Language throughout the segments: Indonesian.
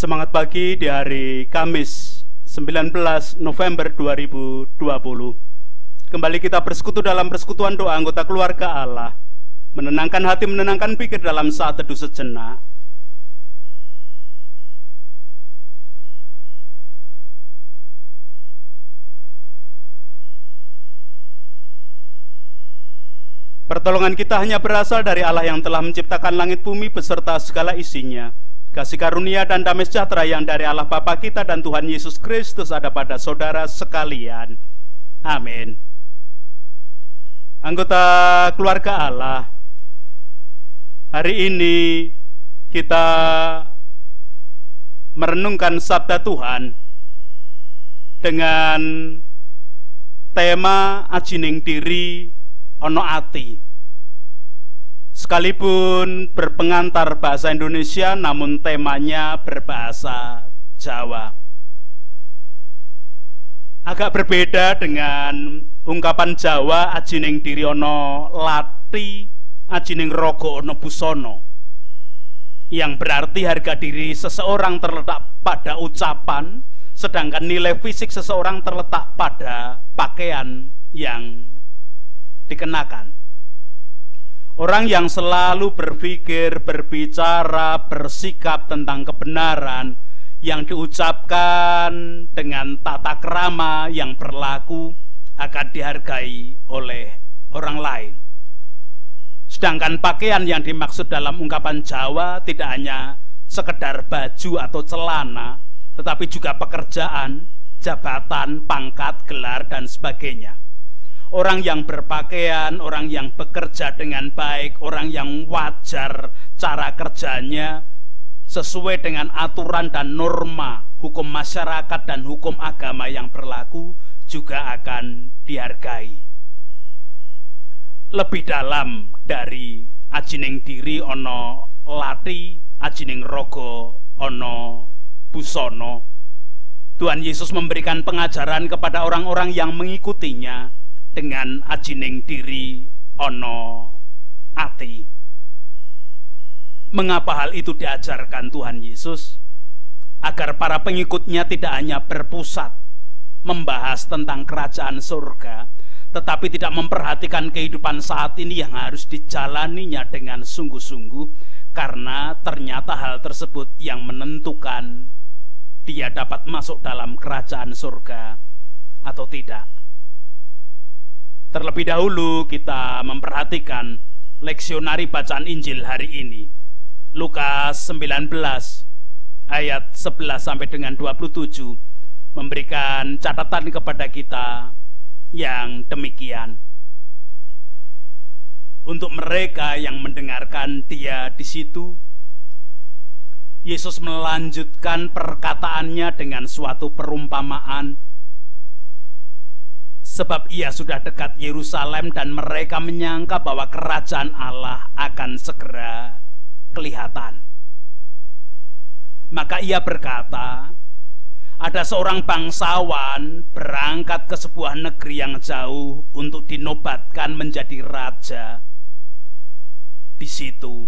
Semangat pagi di hari Kamis 19 November 2020. Kembali kita bersekutu dalam persekutuan doa anggota keluarga Allah, menenangkan hati, menenangkan pikir dalam saat teduh sejenak. Pertolongan kita hanya berasal dari Allah yang telah menciptakan langit bumi beserta segala isinya. Kasih karunia dan damai sejahtera yang dari Allah Bapa kita dan Tuhan Yesus Kristus ada pada saudara sekalian. Amin. Anggota keluarga Allah, hari ini kita merenungkan sabda Tuhan dengan tema ajining diri ono ati. Sekalipun berpengantar bahasa Indonesia, namun temanya berbahasa Jawa. Agak berbeda dengan ungkapan Jawa ajining diri ono lati, ajining rogo ono busono, yang berarti harga diri seseorang terletak pada ucapan, sedangkan nilai fisik seseorang terletak pada pakaian yang dikenakan. Orang yang selalu berpikir, berbicara, bersikap tentang kebenaran yang diucapkan dengan tata krama yang berlaku akan dihargai oleh orang lain. Sedangkan pakaian yang dimaksud dalam ungkapan Jawa tidak hanya sekedar baju atau celana, tetapi juga pekerjaan, jabatan, pangkat, gelar, dan sebagainya. Orang yang berpakaian, orang yang bekerja dengan baik, orang yang wajar cara kerjanya sesuai dengan aturan dan norma hukum masyarakat dan hukum agama yang berlaku juga akan dihargai. Lebih dalam dari ajining diri ono lati, ajining rogo ono busono, Tuhan Yesus memberikan pengajaran kepada orang-orang yang mengikutinya dengan ajining diri ono ati. Mengapa hal itu diajarkan Tuhan Yesus? Agar para pengikutnya tidak hanya berpusat membahas tentang kerajaan surga, tetapi tidak memperhatikan kehidupan saat ini yang harus dijalaninya dengan sungguh-sungguh, karena ternyata hal tersebut yang menentukan dia dapat masuk dalam kerajaan surga atau tidak. Terlebih dahulu kita memperhatikan leksionari bacaan Injil hari ini, Lukas 19 ayat 11 sampai dengan 27, memberikan catatan kepada kita yang demikian. Untuk mereka yang mendengarkan dia di situ, Yesus melanjutkan perkataannya dengan suatu perumpamaan. Sebab ia sudah dekat Yerusalem dan mereka menyangka bahwa kerajaan Allah akan segera kelihatan. Maka ia berkata, ada seorang bangsawan berangkat ke sebuah negeri yang jauh untuk dinobatkan menjadi raja di situ,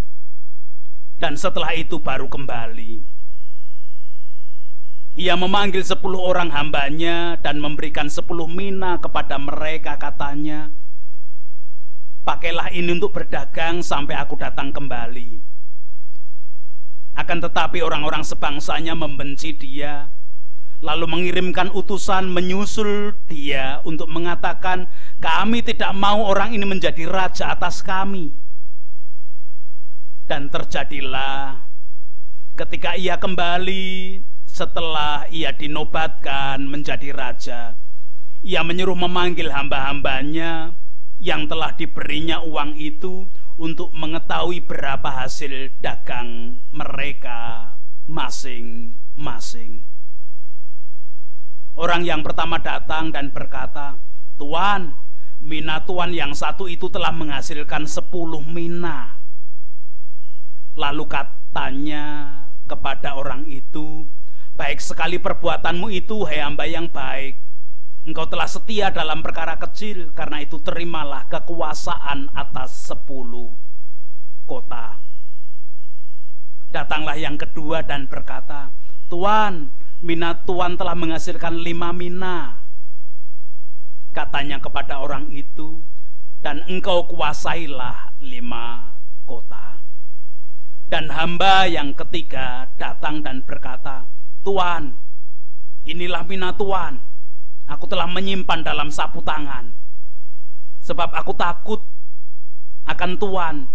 dan setelah itu baru kembali. Ia memanggil 10 orang hambanya dan memberikan 10 mina kepada mereka, katanya, pakailah ini untuk berdagang sampai aku datang kembali. Akan tetapi orang-orang sebangsanya membenci dia, lalu mengirimkan utusan menyusul dia untuk mengatakan, kami tidak mau orang ini menjadi raja atas kami. Dan terjadilah ketika ia kembali setelah ia dinobatkan menjadi raja, ia menyuruh memanggil hamba-hambanya yang telah diberinya uang itu untuk mengetahui berapa hasil dagang mereka masing-masing. Orang yang pertama datang dan berkata, Tuan, mina Tuan yang satu itu telah menghasilkan 10 mina. Lalu katanya kepada orang itu, baik sekali perbuatanmu itu, hai hamba yang baik. Engkau telah setia dalam perkara kecil, karena itu terimalah kekuasaan atas 10 kota. Datanglah yang kedua dan berkata, Tuan, mina Tuan telah menghasilkan 5 mina. Katanya kepada orang itu, dan engkau kuasailah 5 kota. Dan hamba yang ketiga datang dan berkata, Tuan, inilah mina Tuan. Aku telah menyimpan dalam sapu tangan. Sebab aku takut akan Tuan.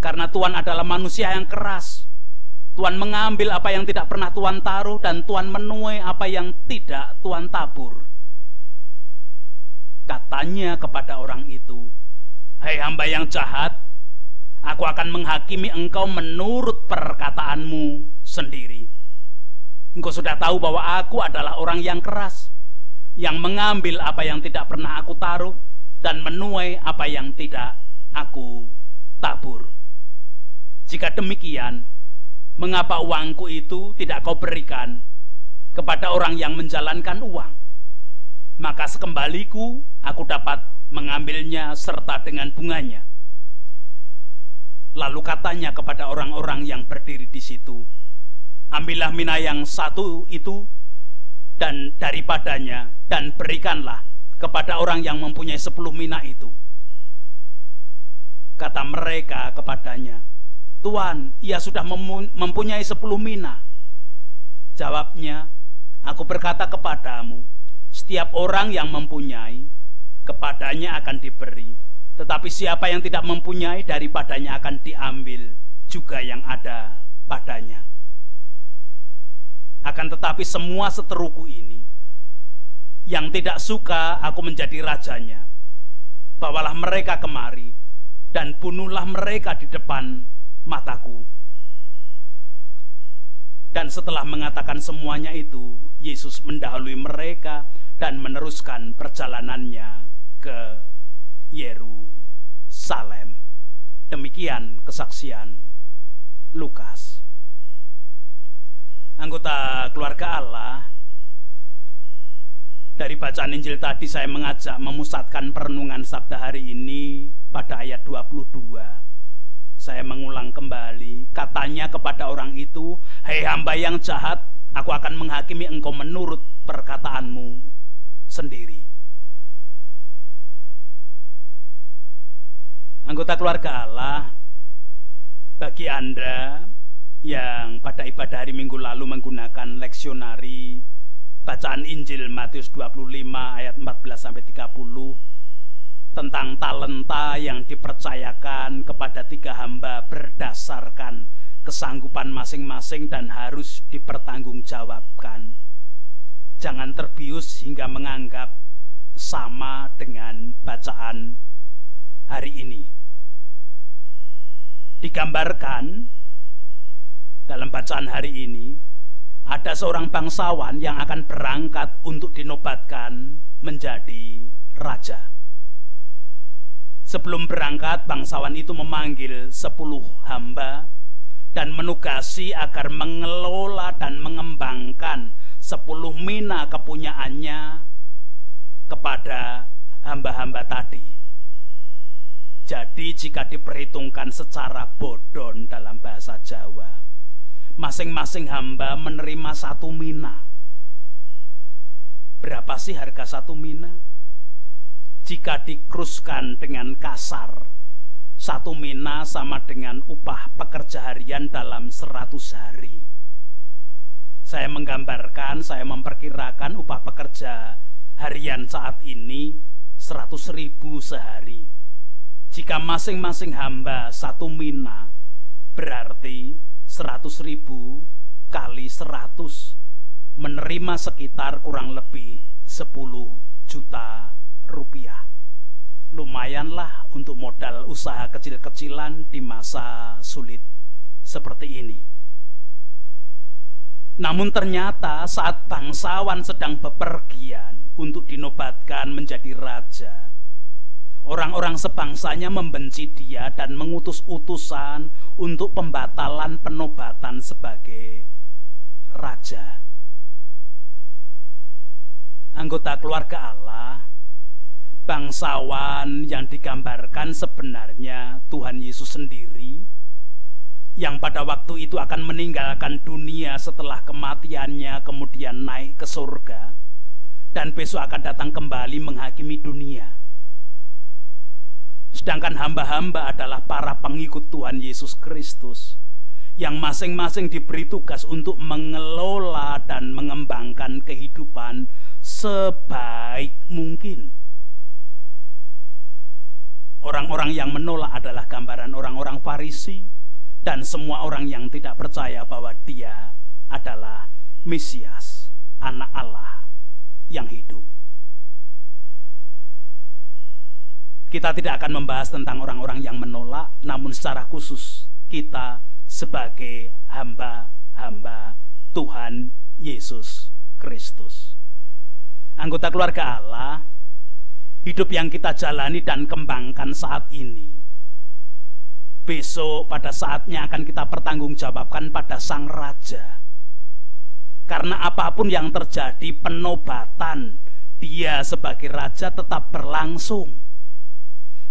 Karena Tuan adalah manusia yang keras. Tuan mengambil apa yang tidak pernah Tuan taruh, dan Tuan menuai apa yang tidak Tuan tabur. Katanya kepada orang itu, hai hamba yang jahat, aku akan menghakimi engkau menurut perkataanmu sendiri. Engkau sudah tahu bahwa aku adalah orang yang keras, yang mengambil apa yang tidak pernah aku taruh, dan menuai apa yang tidak aku tabur. Jika demikian, mengapa uangku itu tidak kau berikan kepada orang yang menjalankan uang? Maka sekembaliku aku dapat mengambilnya serta dengan bunganya. Lalu katanya kepada orang-orang yang berdiri di situ, ambillah mina yang satu itu dan daripadanya, dan berikanlah kepada orang yang mempunyai 10 mina itu. Kata mereka kepadanya, Tuan, ia sudah mempunyai 10 mina. Jawabnya, aku berkata kepadamu, setiap orang yang mempunyai, kepadanya akan diberi. Tetapi siapa yang tidak mempunyai, daripadanya akan diambil juga yang ada padanya. Akan tetapi semua seteruku ini, yang tidak suka aku menjadi rajanya, bawalah mereka kemari, dan bunuhlah mereka di depan mataku. Dan setelah mengatakan semuanya itu, Yesus mendahului mereka dan meneruskan perjalanannya ke Yerusalem. Demikian kesaksian Lukas. Anggota keluarga Allah, dari bacaan Injil tadi saya mengajak memusatkan perenungan sabda hari ini pada ayat 22. Saya mengulang kembali, katanya kepada orang itu, hei hamba yang jahat, aku akan menghakimi engkau menurut perkataanmu sendiri. Anggota keluarga Allah, bagi Anda yang pada ibadah hari Minggu lalu menggunakan leksionari bacaan Injil Matius 25 ayat 14-30 tentang talenta yang dipercayakan kepada 3 hamba berdasarkan kesanggupan masing-masing dan harus dipertanggungjawabkan. Jangan terbius hingga menganggap sama dengan bacaan hari ini. Digambarkan dalam bacaan hari ini, ada seorang bangsawan yang akan berangkat untuk dinobatkan menjadi raja. Sebelum berangkat, bangsawan itu memanggil 10 hamba dan menugasi agar mengelola dan mengembangkan 10 mina kepunyaannya kepada hamba-hamba tadi. Jadi jika diperhitungkan secara bodon dalam bahasa Jawa, masing-masing hamba menerima 1 mina. Berapa sih harga 1 mina? Jika dikruskan dengan kasar, 1 mina sama dengan upah pekerja harian dalam 100 hari. Saya menggambarkan, saya memperkirakan upah pekerja harian saat ini 100.000 sehari. Jika masing-masing hamba 1 mina, berarti 100.000 kali 100 menerima sekitar kurang lebih 10 juta rupiah. Lumayanlah untuk modal usaha kecil-kecilan di masa sulit seperti ini. Namun ternyata saat bangsawan sedang bepergian untuk dinobatkan menjadi raja, orang-orang sebangsanya membenci dia dan mengutus utusan untuk pembatalan penobatan sebagai raja. Anggota keluarga Allah, bangsawan yang digambarkan sebenarnya Tuhan Yesus sendiri yang pada waktu itu akan meninggalkan dunia setelah kematiannya, kemudian naik ke surga, dan besok akan datang kembali menghakimi dunia. Sedangkan hamba-hamba adalah para pengikut Tuhan Yesus Kristus yang masing-masing diberi tugas untuk mengelola dan mengembangkan kehidupan sebaik mungkin. Orang-orang yang menolak adalah gambaran orang-orang Farisi dan semua orang yang tidak percaya bahwa Dia adalah Mesias, Anak Allah yang hidup. Kita tidak akan membahas tentang orang-orang yang menolak, namun secara khusus kita sebagai hamba-hamba Tuhan Yesus Kristus, anggota keluarga Allah, hidup yang kita jalani dan kembangkan saat ini, besok pada saatnya akan kita pertanggungjawabkan pada Sang Raja. Karena apapun yang terjadi, penobatan Dia sebagai Raja tetap berlangsung.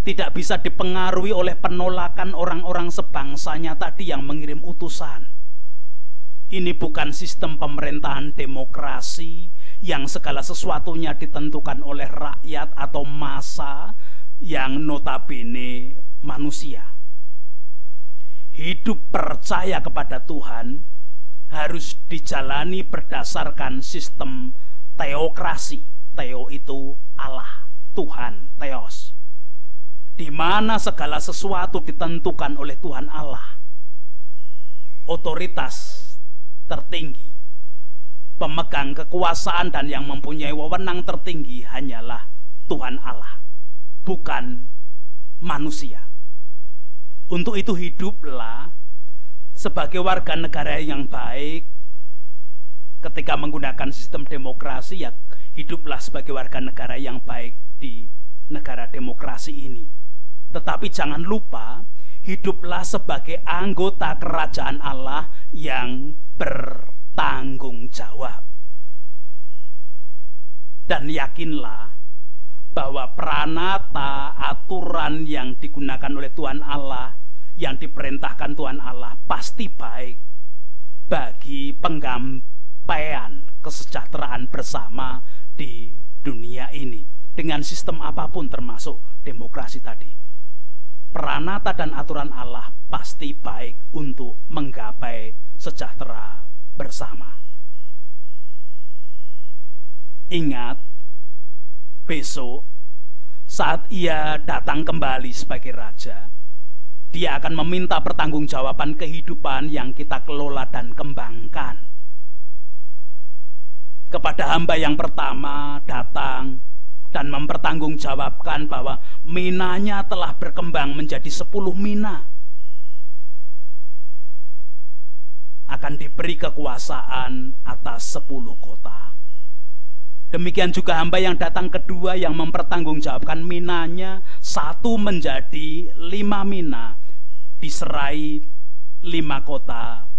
Tidak bisa dipengaruhi oleh penolakan orang-orang sebangsanya tadi yang mengirim utusan. Ini bukan sistem pemerintahan demokrasi yang segala sesuatunya ditentukan oleh rakyat atau massa yang notabene manusia. Hidup percaya kepada Tuhan harus dijalani berdasarkan sistem teokrasi. Theo itu Allah, Tuhan, Theos, di mana segala sesuatu ditentukan oleh Tuhan Allah. Otoritas tertinggi, pemegang kekuasaan dan yang mempunyai wewenang tertinggi hanyalah Tuhan Allah, bukan manusia. Untuk itu hiduplah sebagai warga negara yang baik. Ketika menggunakan sistem demokrasi, ya hiduplah sebagai warga negara yang baik di negara demokrasi ini. Tetapi jangan lupa, hiduplah sebagai anggota kerajaan Allah yang bertanggung jawab. Dan yakinlah bahwa pranata aturan yang digunakan oleh Tuhan Allah, yang diperintahkan Tuhan Allah, pasti baik bagi penggapaian kesejahteraan bersama di dunia ini dengan sistem apapun termasuk demokrasi tadi. Pranata dan aturan Allah pasti baik untuk menggapai sejahtera bersama. Ingat, besok saat Ia datang kembali sebagai Raja, Dia akan meminta pertanggungjawaban kehidupan yang kita kelola dan kembangkan. Kepada hamba yang pertama datang dan mempertanggungjawabkan bahwa minanya telah berkembang menjadi 10 mina, akan diberi kekuasaan atas 10 kota. Demikian juga hamba yang datang kedua yang mempertanggungjawabkan minanya 1 menjadi 5 mina, diserai 5 kota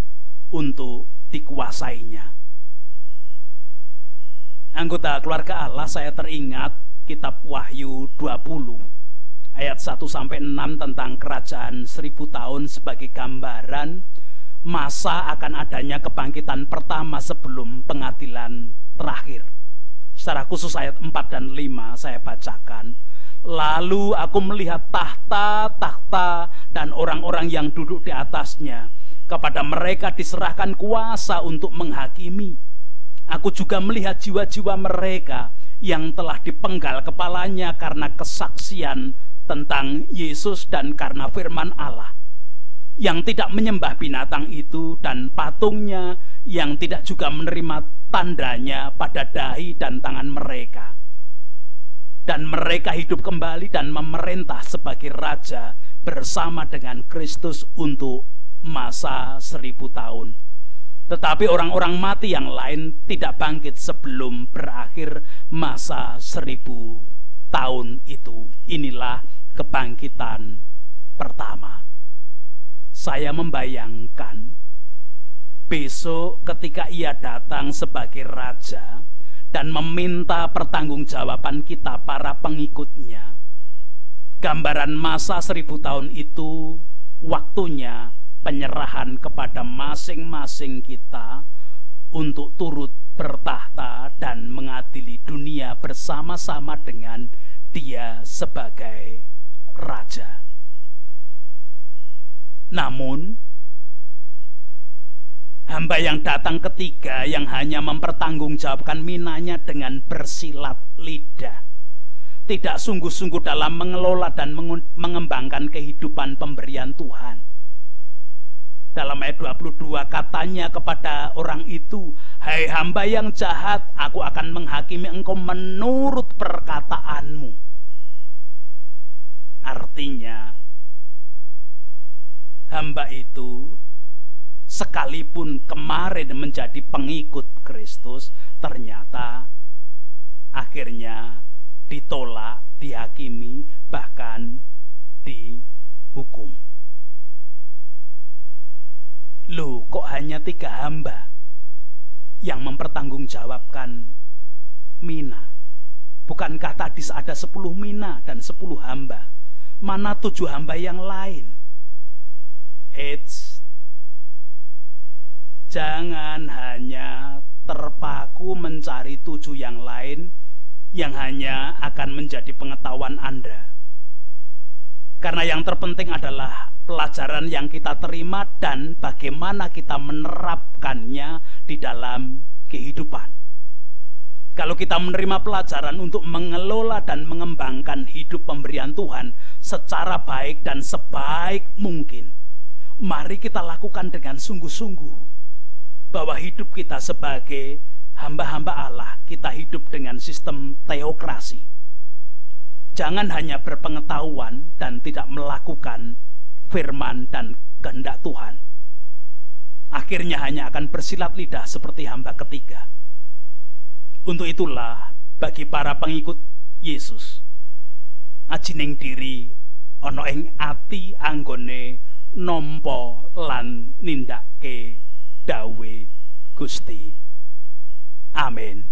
untuk dikuasainya. Anggota keluarga Allah, saya teringat kitab Wahyu 20 ayat 1-6 tentang kerajaan 1000 tahun sebagai gambaran masa akan adanya kebangkitan pertama sebelum pengadilan terakhir. Secara khusus ayat 4 dan 5 saya bacakan. Lalu aku melihat tahta-tahta dan orang-orang yang duduk di atasnya. Kepada mereka diserahkan kuasa untuk menghakimi. Aku juga melihat jiwa-jiwa mereka yang telah dipenggal kepalanya karena kesaksian tentang Yesus dan karena firman Allah, yang tidak menyembah binatang itu dan patungnya, yang tidak juga menerima tandanya pada dahi dan tangan mereka. Dan mereka hidup kembali dan memerintah sebagai raja bersama dengan Kristus untuk masa 1000 tahun. Tetapi orang-orang mati yang lain tidak bangkit sebelum berakhir masa 1000 tahun itu. Inilah kebangkitan pertama. Saya membayangkan besok ketika Ia datang sebagai Raja dan meminta pertanggungjawaban kita para pengikutnya, gambaran masa 1000 tahun itu waktunya penyerahan kepada masing-masing kita untuk turut bertahta dan mengadili dunia bersama-sama dengan Dia sebagai Raja. Namun hamba yang datang ketiga yang hanya mempertanggungjawabkan minanya dengan bersilat lidah, tidak sungguh-sungguh dalam mengelola dan mengembangkan kehidupan pemberian Tuhan. Dalam ayat 22 katanya kepada orang itu, "Hai hamba yang jahat, aku akan menghakimi engkau menurut perkataanmu." Artinya, hamba itu sekalipun kemarin menjadi pengikut Kristus, ternyata akhirnya ditolak, dihakimi, bahkan dihukum. Loh, kok hanya 3 hamba yang mempertanggungjawabkan mina? Bukankah tadi ada 10 mina dan 10 hamba? Mana 7 hamba yang lain? Jangan hanya terpaku mencari 7 yang lain yang hanya akan menjadi pengetahuan Anda. Karena yang terpenting adalah pelajaran yang kita terima dan bagaimana kita menerapkannya di dalam kehidupan. Kalau kita menerima pelajaran untuk mengelola dan mengembangkan hidup pemberian Tuhan secara baik dan sebaik mungkin, mari kita lakukan dengan sungguh-sungguh bahwa hidup kita sebagai hamba-hamba Allah, kita hidup dengan sistem teokrasi. Jangan hanya berpengetahuan dan tidak melakukan firman dan kehendak Tuhan. Akhirnya hanya akan bersilat lidah seperti hamba ketiga. Untuk itulah bagi para pengikut Yesus, ajining diri ana ing ati anggone nampa lan nindakake dawuh Gusti. Amin.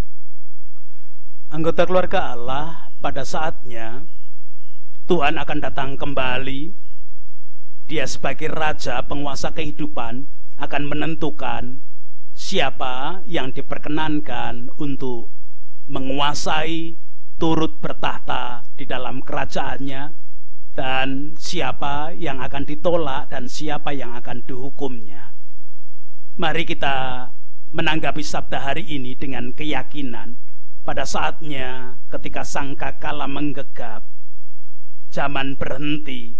Anggota keluarga Allah, pada saatnya Tuhan akan datang kembali. Dia sebagai Raja penguasa kehidupan akan menentukan siapa yang diperkenankan untuk menguasai, turut bertahta di dalam kerajaannya, dan siapa yang akan ditolak dan siapa yang akan dihukumnya. Mari kita menanggapi sabda hari ini dengan keyakinan. Pada saatnya ketika sangkakala menggegap, zaman berhenti,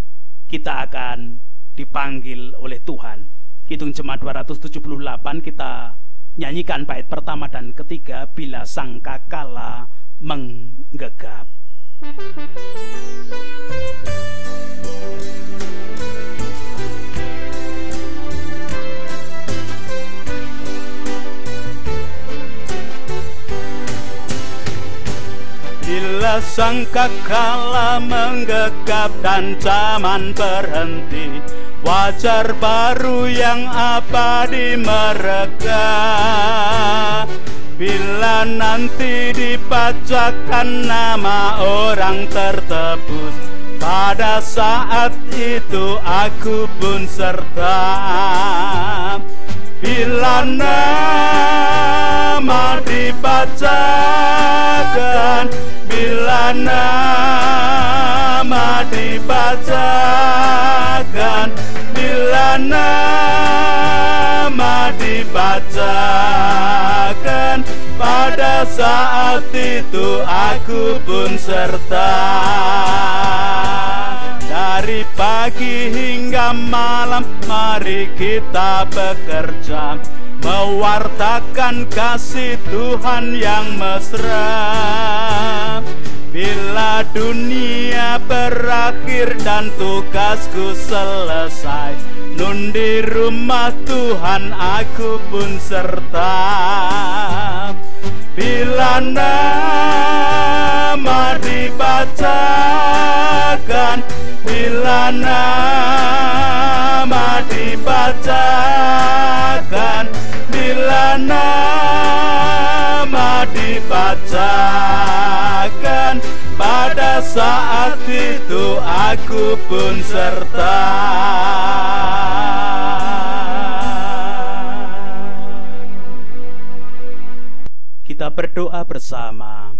kita akan dipanggil oleh Tuhan. Kidung Jemaat 278 kita nyanyikan bait pertama dan ketiga, bila sangkakala menggegap. Bila sangkakala menggegap dan zaman berhenti, wajar baru yang abadi mereka. Bila nanti dibacakan nama orang tertebus, pada saat itu aku pun serta. Bila nama dibacakan, bila nama dibacakan, bila nama dibacakan, pada saat itu aku pun serta. Dari pagi hingga malam mari kita bekerja, mewartakan kasih Tuhan yang mesra. Bila dunia berakhir dan tugasku selesai, nun di rumah Tuhan aku pun serta. Bila nama dibacakan, bila nama dibacakan, bila nama dibacakan, pada saat itu aku pun serta. Kita berdoa bersama.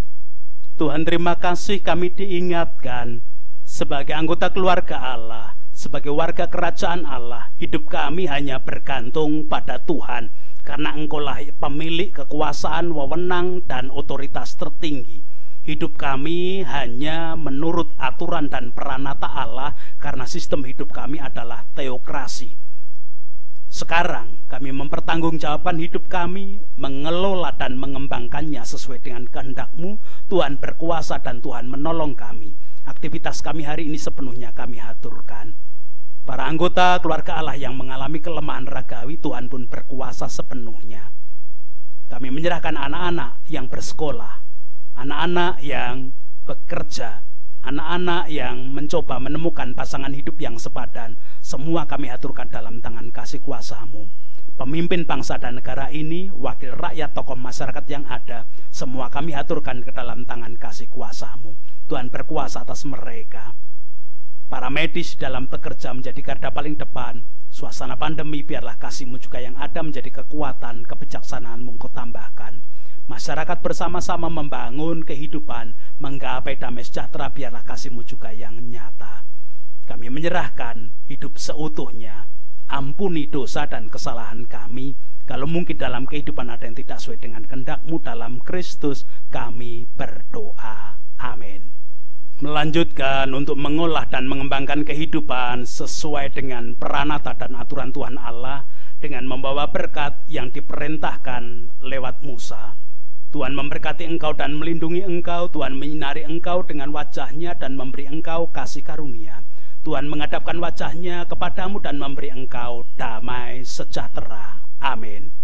Tuhan, terima kasih kami diingatkan sebagai anggota keluarga Allah, sebagai warga kerajaan Allah. Hidup kami hanya bergantung pada Tuhan, karena Engkaulah pemilik kekuasaan, wewenang, dan otoritas tertinggi. Hidup kami hanya menurut aturan dan peranata Allah, karena sistem hidup kami adalah teokrasi. Sekarang kami mempertanggungjawabkan hidup kami, mengelola dan mengembangkannya sesuai dengan kehendak-Mu. Tuhan berkuasa dan Tuhan menolong kami. Aktivitas kami hari ini sepenuhnya kami haturkan. Para anggota keluarga Allah yang mengalami kelemahan ragawi, Tuhan pun berkuasa sepenuhnya. Kami menyerahkan anak-anak yang bersekolah, anak-anak yang bekerja, anak-anak yang mencoba menemukan pasangan hidup yang sepadan. Semua kami aturkan dalam tangan kasih kuasa-Mu. Pemimpin bangsa dan negara ini, wakil rakyat, tokoh masyarakat yang ada, semua kami aturkan ke dalam tangan kasih kuasa-Mu. Tuhan berkuasa atas mereka. Para medis dalam bekerja menjadi garda paling depan. Suasana pandemi biarlah kasih-Mu juga yang ada menjadi kekuatan, kebijaksanaan-Mu Engkau tambahkan. Masyarakat bersama-sama membangun kehidupan, menggapai damai sejahtera, biarlah kasih-Mu juga yang nyata. Kami menyerahkan hidup seutuhnya. Ampuni dosa dan kesalahan kami. Kalau mungkin dalam kehidupan ada yang tidak sesuai dengan kehendak-Mu, dalam Kristus kami berdoa. Amin. Melanjutkan untuk mengolah dan mengembangkan kehidupan sesuai dengan peranata dan aturan Tuhan Allah, dengan membawa berkat yang diperintahkan lewat Musa. Tuhan memberkati engkau dan melindungi engkau. Tuhan menyinari engkau dengan wajah-Nya dan memberi engkau kasih karunia. Tuhan menghadapkan wajah-Nya kepadamu dan memberi engkau damai sejahtera. Amin.